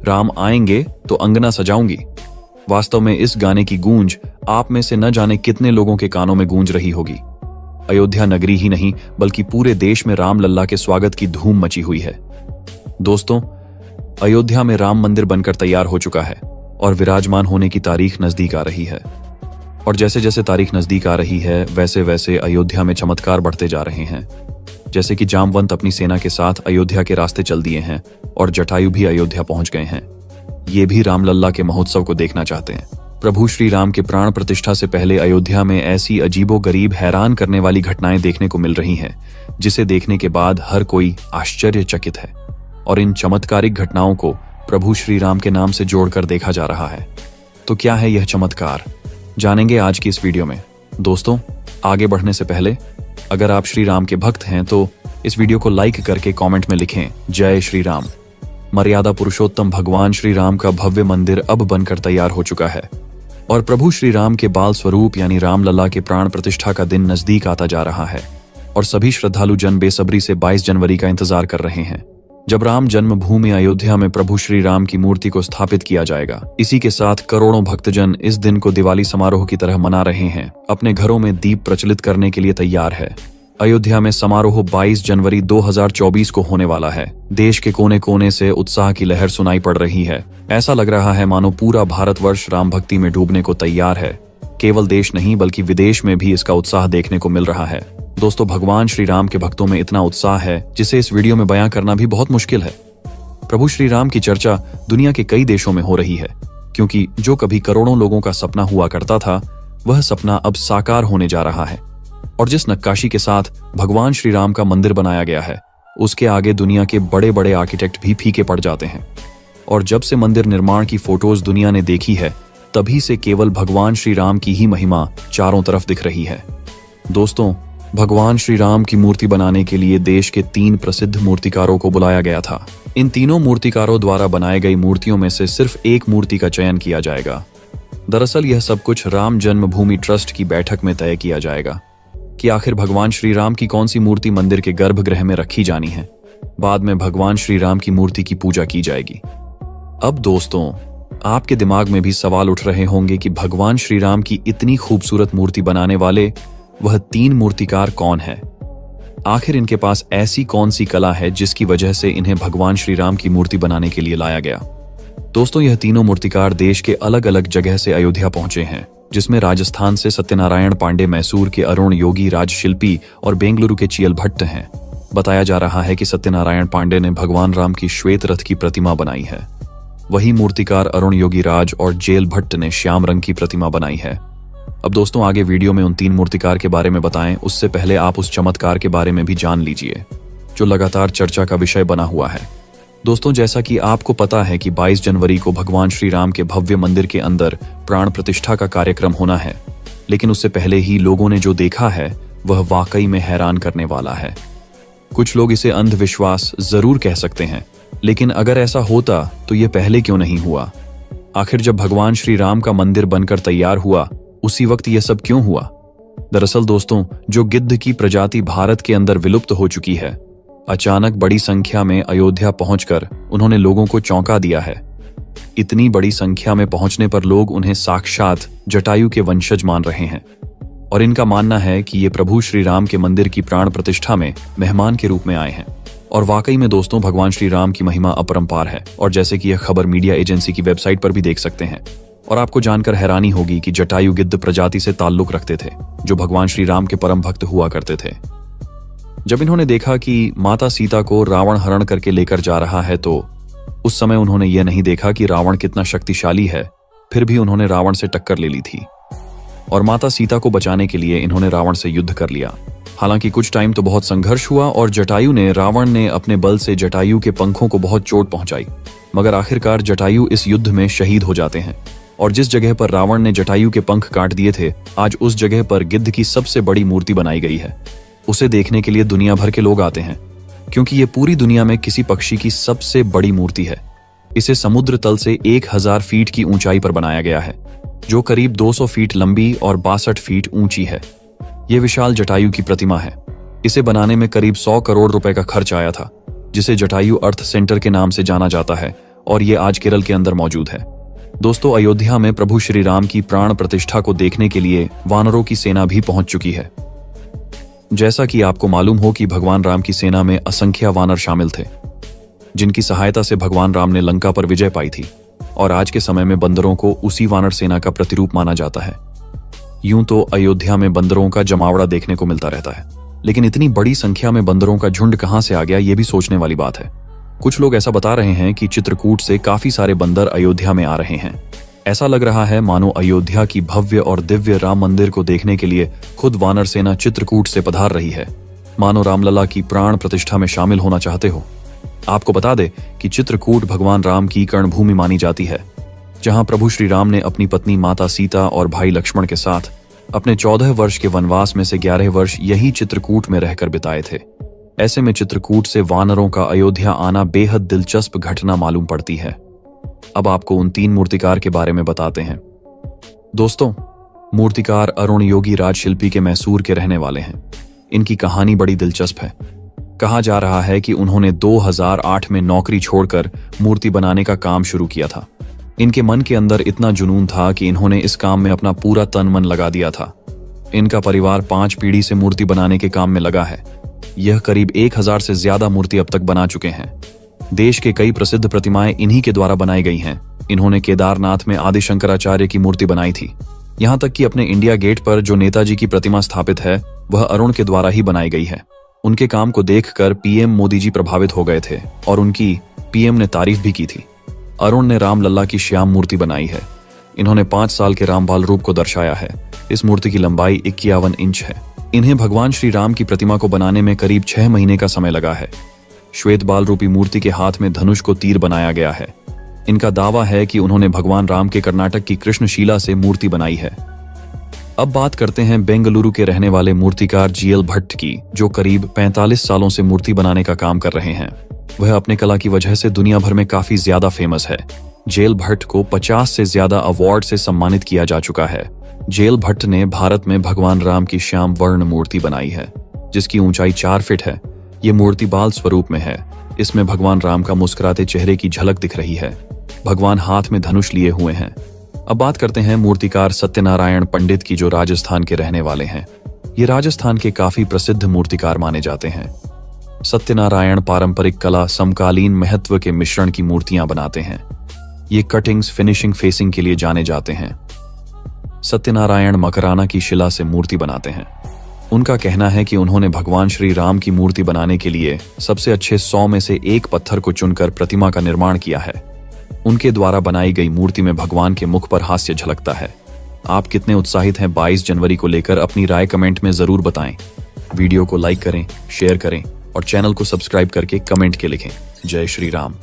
राम आएंगे तो अंगना सजाऊंगी। वास्तव में इस गाने की गूंज आप में से न जाने कितने लोगों के कानों में गूंज रही होगी। अयोध्या नगरी ही नहीं बल्कि पूरे देश में राम लल्ला के स्वागत की धूम मची हुई है। दोस्तों, अयोध्या में राम मंदिर बनकर तैयार हो चुका है और विराजमान होने की तारीख नजदीक आ रही है। और जैसे जैसे तारीख नजदीक आ रही है वैसे वैसे अयोध्या में चमत्कार बढ़ते जा रहे हैं। जैसे कि जामवंत अपनी सेना के साथ अयोध्या के रास्ते चल दिए हैं और जटायु भी अयोध्या पहुंच गए हैं। ये भी रामलल्ला के महोत्सव को देखना चाहते हैं। प्रभु श्री राम के प्राण प्रतिष्ठा से पहले अयोध्या में ऐसी अजीबोगरीब हैरान करने वाली घटनाएं देखने को मिल रही हैं, जिसे देखने के बाद हर कोई आश्चर्यचकित है और इन चमत्कारिक घटनाओं को प्रभु श्री राम के नाम से जोड़कर देखा जा रहा है। तो क्या है यह चमत्कार, जानेंगे आज की इस वीडियो में। दोस्तों, आगे बढ़ने से पहले अगर आप श्री राम के भक्त हैं तो इस वीडियो को लाइक करके कमेंट में लिखें जय श्री राम। मर्यादा पुरुषोत्तम भगवान श्री राम का भव्य मंदिर अब बनकर तैयार हो चुका है और प्रभु श्री राम के बाल स्वरूप यानी रामलला के प्राण प्रतिष्ठा का दिन नजदीक आता जा रहा है और सभी श्रद्धालु जन बेसब्री से 22 जनवरी का इंतजार कर रहे हैं, जब राम जन्मभूमि अयोध्या में प्रभु श्री राम की मूर्ति को स्थापित किया जाएगा। इसी के साथ करोड़ों भक्तजन इस दिन को दिवाली समारोह की तरह मना रहे हैं, अपने घरों में दीप प्रज्वलित करने के लिए तैयार है। अयोध्या में समारोह 22 जनवरी 2024 को होने वाला है। देश के कोने कोने से उत्साह की लहर सुनाई पड़ रही है। ऐसा लग रहा है मानो पूरा भारतवर्ष राम भक्ति में डूबने को तैयार है। केवल देश नहीं बल्कि विदेश में भी इसका उत्साह देखने को मिल रहा है। दोस्तों, भगवान श्री राम के भक्तों में इतना उत्साह है जिसे इस वीडियो में बयां करना भी बहुत मुश्किल है। प्रभु श्री राम की चर्चा दुनिया के कई देशों में हो रही है, क्योंकि जो कभी करोड़ों लोगों का सपना हुआ करता था वह सपना अब साकार होने जा रहा है। और जिस नक्काशी के साथ भगवान श्री राम का मंदिर बनाया गया है उसके आगे दुनिया के बड़े बड़े आर्किटेक्ट भी फीके पड़ जाते हैं। और जब से मंदिर निर्माण की फोटोज दुनिया ने देखी है तभी से केवल भगवान श्री राम की ही महिमा चारों तरफ दिख रही है। दोस्तों, भगवान श्री राम की मूर्ति बनाने के लिए देश के 3 प्रसिद्ध मूर्तिकारों को बुलाया गया था। इन तीनों मूर्तिकारों द्वारा बनाई गई मूर्तियों में से सिर्फ एक मूर्ति का चयन किया जाएगा। दरअसल यह सब कुछ राम जन्मभूमि ट्रस्ट की बैठक में तय किया जाएगा कि आखिर भगवान श्री राम की कौन सी मूर्ति मंदिर के गर्भगृह में रखी जानी है। बाद में भगवान श्री राम की मूर्ति की पूजा की जाएगी। अब दोस्तों, आपके दिमाग में भी सवाल उठ रहे होंगे कि भगवान श्री राम की इतनी खूबसूरत मूर्ति बनाने वाले वह 3 मूर्तिकार कौन है? आखिर इनके पास ऐसी कौन सी कला है जिसकी वजह से इन्हें भगवान श्री राम की मूर्ति बनाने के लिए लाया गया? दोस्तों, यह तीनों मूर्तिकार देश के अलग अलग जगह से अयोध्या पहुंचे हैं, जिसमें राजस्थान से सत्यनारायण पांडे, मैसूर के अरुण योगी राजशिल्पी और बेंगलुरु के चियल भट्ट हैं। बताया जा रहा है कि सत्यनारायण पांडे ने भगवान राम की श्वेत रथ की प्रतिमा बनाई है। वही मूर्तिकार अरुण योगी राज और जेल भट्ट ने श्याम रंग की प्रतिमा बनाई है। अब दोस्तों, आगे वीडियो में उन 3 मूर्तिकार के बारे में बताएं उससे पहले आप उस चमत्कार के बारे में भी जान लीजिए जो लगातार चर्चा का विषय बना हुआ है। दोस्तों, जैसा कि आपको पता है कि 22 जनवरी को भगवान श्री राम के भव्य मंदिर के अंदर प्राण प्रतिष्ठा का कार्यक्रम होना है, लेकिन उससे पहले ही लोगों ने जो देखा है वह वाकई में हैरान करने वाला है। कुछ लोग इसे अंधविश्वास जरूर कह सकते हैं, लेकिन अगर ऐसा होता तो यह पहले क्यों नहीं हुआ? आखिर जब भगवान श्री राम का मंदिर बनकर तैयार हुआ उसी वक्त यह सब क्यों हुआ? दरअसल दोस्तों, जो गिद्ध की प्रजाति भारत के अंदर विलुप्त हो चुकी है, अचानक बड़ी संख्या में अयोध्या पहुंचकर उन्होंने लोगों को चौंका दिया है। इतनी बड़ी संख्या में पहुंचने पर लोग उन्हें साक्षात जटायु के वंशज मान रहे हैं और इनका मानना है कि ये प्रभु श्री राम के मंदिर की प्राण प्रतिष्ठा में मेहमान के रूप में आए हैं। और वाकई में दोस्तों, भगवान श्री राम की महिमा अपरंपार है और जैसे कि यह खबर मीडिया एजेंसी की वेबसाइट पर भी देख सकते हैं। और आपको जानकर हैरानी होगी कि जटायु गिद्ध प्रजाति से ताल्लुक रखते थे जो भगवान श्री राम के परम भक्त हुआ करते थे। जब इन्होंने देखा कि माता सीता को रावण हरण करके लेकर जा रहा है तो उस समय उन्होंने यह नहीं देखा कि रावण कितना शक्तिशाली है, फिर भी उन्होंने रावण से टक्कर ले ली थी और माता सीता को बचाने के लिए इन्होंने रावण से युद्ध कर लिया। हालांकि कुछ टाइम तो बहुत संघर्ष हुआ और रावण ने अपने बल से जटायु के पंखों को बहुत चोट पहुंचाई, मगर आखिरकार जटायु इस युद्ध में शहीद हो जाते हैं। और जिस जगह पर रावण ने जटायु के पंख काट दिए थे, आज उस जगह पर गिद्ध की सबसे बड़ी मूर्ति बनाई गई है। उसे देखने के लिए दुनिया भर के लोग आते हैं, क्योंकि ये पूरी दुनिया में किसी पक्षी की सबसे बड़ी मूर्ति है। इसे समुद्र तल से 1000 फीट की ऊंचाई पर बनाया गया है, जो करीब 200 फीट लंबी और 62 फीट ऊंची है। ये विशाल जटायु की प्रतिमा है। इसे बनाने में करीब 100 करोड़ रुपए का खर्च आया था, जिसे जटायु अर्थ सेंटर के नाम से जाना जाता है और ये आज केरल के अंदर मौजूद है। दोस्तों, अयोध्या में प्रभु श्री राम की प्राण प्रतिष्ठा को देखने के लिए वानरों की सेना भी पहुंच चुकी है। जैसा कि आपको मालूम हो कि भगवान राम की सेना में असंख्य वानर शामिल थे, जिनकी सहायता से भगवान राम ने लंका पर विजय पाई थी, और आज के समय में बंदरों को उसी वानर सेना का प्रतिरूप माना जाता है। यूं तो अयोध्या में बंदरों का जमावड़ा देखने को मिलता रहता है, लेकिन इतनी बड़ी संख्या में बंदरों का झुंड कहां से आ गया, ये भी सोचने वाली बात है। कुछ लोग ऐसा बता रहे हैं कि चित्रकूट से काफी सारे बंदर अयोध्या में आ रहे हैं। ऐसा लग रहा है मानो अयोध्या की भव्य और दिव्य राम मंदिर को देखने के लिए खुद वानर सेना चित्रकूट से पधार रही है, मानो रामलला की प्राण प्रतिष्ठा में शामिल होना चाहते हो। आपको बता दे कि चित्रकूट भगवान राम की कर्णभूमि मानी जाती है, जहां प्रभु श्री राम ने अपनी पत्नी माता सीता और भाई लक्ष्मण के साथ अपने 14 वर्ष के वनवास में से 11 वर्ष यही चित्रकूट में रहकर बिताए थे। ऐसे में चित्रकूट से वानरों का अयोध्या आना बेहद दिलचस्प घटना मालूम पड़ती है। अब आपको उन 3 मूर्तिकार के बारे में बताते हैं। दोस्तों, मूर्तिकार अरुण योगी राजशिल्पी के मैसूर के रहने वाले हैं। इनकी कहानी बड़ी दिलचस्प है। कहा जा रहा है कि उन्होंने 2008 में नौकरी छोड़कर मूर्ति बनाने का काम शुरू किया था। इनके मन के अंदर इतना जुनून था कि इन्होंने इस काम में अपना पूरा तन मन लगा दिया था। इनका परिवार 5 पीढ़ी से मूर्ति बनाने के काम में लगा है। यह करीब 1000 से ज्यादा मूर्ति अब तक बना चुके हैं। देश के कई प्रसिद्ध प्रतिमाएं इन्हीं के द्वारा बनाई गई हैं। इन्होंने केदारनाथ में आदि शंकराचार्य की मूर्ति बनाई थी। यहाँ तक कि अपने इंडिया गेट पर जो नेताजी की प्रतिमा स्थापित है, वह अरुण के द्वारा ही बनाई गई है। उनके काम को देखकर पीएम मोदी जी प्रभावित हो गए थे और उनकी पीएम ने तारीफ भी की थी। अरुण ने रामलला की श्याम मूर्ति बनाई है। इन्होंने 5 साल के रामबाल रूप को दर्शाया है। इस मूर्ति की लंबाई 51 इंच है। इन्हें भगवान श्री राम की प्रतिमा को बनाने में करीब 6 महीने का समय लगा है। श्वेत बाल रूपी मूर्ति के हाथ में धनुष को तीर बनाया गया है। इनका दावा है कि उन्होंने भगवान राम के कर्नाटक की कृष्णशिला से मूर्ति बनाई है। अब बात करते हैं बेंगलुरु के रहने वाले मूर्तिकार जीएल भट्ट की, जो करीब 45 सालों से मूर्ति बनाने का काम कर रहे हैं। वह अपने कला की वजह से दुनिया भर में काफी ज्यादा फेमस है। जेल भट्ट को 50 से ज्यादा अवार्ड से सम्मानित किया जा चुका है। जेल भट्ट ने भारत में भगवान राम की श्याम वर्ण मूर्ति बनाई है, जिसकी ऊंचाई 4 फीट है। ये मूर्ति बाल स्वरूप में है। इसमें भगवान राम का मुस्कुराते चेहरे की झलक दिख रही है। भगवान हाथ में धनुष लिए हुए हैं। अब बात करते हैं मूर्तिकार सत्यनारायण पंडित की, जो राजस्थान के रहने वाले हैं। ये राजस्थान के काफी प्रसिद्ध मूर्तिकार माने जाते हैं। सत्यनारायण पारंपरिक कला समकालीन महत्व के मिश्रण की मूर्तियां बनाते हैं। ये कटिंग्स, फिनिशिंग, फेसिंग के लिए जाने जाते हैं। सत्यनारायण मकराना की शिला से मूर्ति बनाते हैं। उनका कहना है कि उन्होंने भगवान श्री राम की मूर्ति बनाने के लिए सबसे अच्छे 100 में से 1 पत्थर को चुनकर प्रतिमा का निर्माण किया है। उनके द्वारा बनाई गई मूर्ति में भगवान के मुख पर हास्य झलकता है। आप कितने उत्साहित हैं 22 जनवरी को लेकर? अपनी राय कमेंट में जरूर बताएं। वीडियो को लाइक करें, शेयर करें और चैनल को सब्सक्राइब करके कमेंट के लिखें। जय श्री राम।